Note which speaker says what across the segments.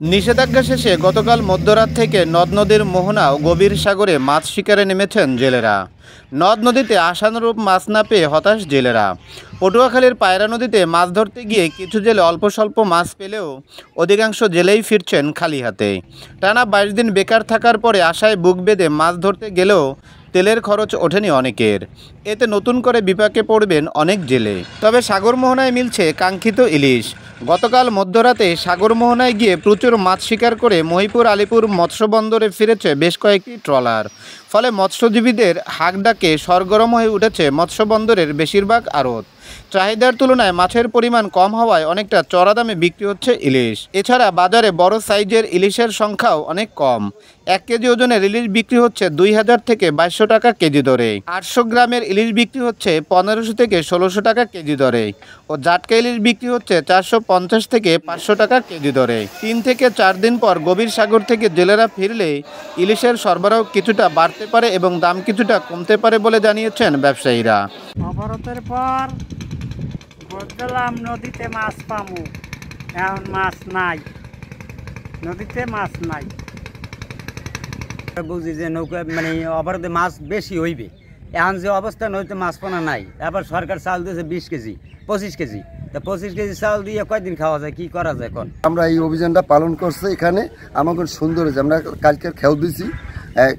Speaker 1: নিষেধাজ্ঞা শেষে গতকাল মধ্যরাত থেকে নদ নদীর মোহনা ও গভীর সাগরে মাছ শিকারে নেমেছেন জেলেরা। নদ নদীতে আশানুরূপ মাছ না পেয়ে হতাশ জেলেরা। পটুয়াখালীর পায়রা নদীতে মাছ ধরতে গিয়ে কিছু জেলে অল্প স্বল্প মাছ পেলেও অধিকাংশ জেলেই ফিরছেন খালি হাতে। টানা 22 দিন বেকার থাকার পরে আশায় বুক বেঁধে মাছ ধরতে গেলেও তেলের খরচ ওঠেনি অনেকের। এতে নতুন করে বিপাকে পড়বেন অনেক জেলে। তবে সাগর মোহনায় মিলছে কাঙ্ক্ষিত ইলিশ। গতকাল মধ্যরাতে সাগর মোহনায় গিয়ে প্রচুর মাছ শিকার করে মহিপুর আলিপুর মৎস্যবন্দরে ফিরেছে বেশ কয়েকটি ট্রলার। ফলে মৎস্যজীবীদের হাঁকডাকে সরগরম হয়ে উঠেছে মৎস্যবন্দরের বেশিরভাগ আড়ত। চাহিদার তুলনায় মাছের পরিমাণ কম হওয়ায় অনেকটা চড়া দামে বিক্রি হচ্ছে ইলিশ। এছাড়া বাজারে বড় সাইজের ইলিশের সংখ্যাও অনেক কম। 1 কেজি ওজনের ইলিশ বিক্রি হচ্ছে 2000 থেকে 2200 টাকা কেজি দরে। 800 গ্রামের ইলিশ বিক্রি হচ্ছে 1500 থেকে 1600 টাকা কেজি দরে ও জাটকা ইলিশ বিক্রি হচ্ছে 450 থেকে 500 টাকা কেজি দরে। 3 থেকে 4 দিন পর গভীর সাগর থেকে জেলেরা ফিরলে ইলিশের সরবরাহ কিছুটা বাড়তে পারে এবং দাম কিছুটা কমতে পারে বলে জানিয়েছেন ব্যবসায়ীরা।
Speaker 2: অবরোধের পর বললাম নদীতে মাছ পামু, এখন মাছ নাই, নদীতে মাছ নাই।
Speaker 3: বুঝি যে নৌকা মানে অবরোধে মাছ বেশি হইবে, এখন যে অবস্থা নদীতে মাছ পানা নাই। এবার সরকার চাল দিয়েছে 20 কেজি 25 কেজি, তা 25 কেজি চাল দিয়ে কয়দিন খাওয়া যায়, কি করা যায়? এখন
Speaker 4: আমরা এই অভিযানটা পালন করছি। এখানে আমাকে সুন্দর হয়েছে। আমরা কালকে খেউ দিয়েছি,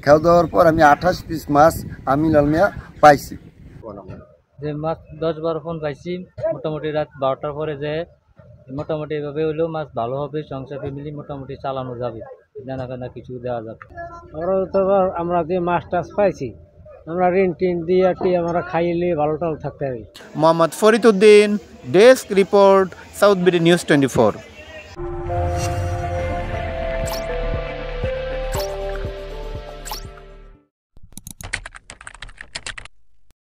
Speaker 4: খেউ দেওয়ার পর আমি 28 পিস মাছ আমি লালমিয়া পাইছি।
Speaker 5: যে মাছ 10-12 ফোন পাইছি, মোটামুটি রাত 12টার পরে যে মোটামুটি এভাবে হলেও মাছ ভালো হবে, সংসার ফ্যামিলি মোটামুটি চালানো যাবে, দানা কানা কিছু দেওয়া যাবে।
Speaker 2: আমরা যে মাছ টাছ পাইছি, আমরা ঋণ টিন দিয়ে আমরা খাইলে ভালো টাল থাকতে হবে।
Speaker 1: Mohammad Farid Uddin, desk report, south BD news 24।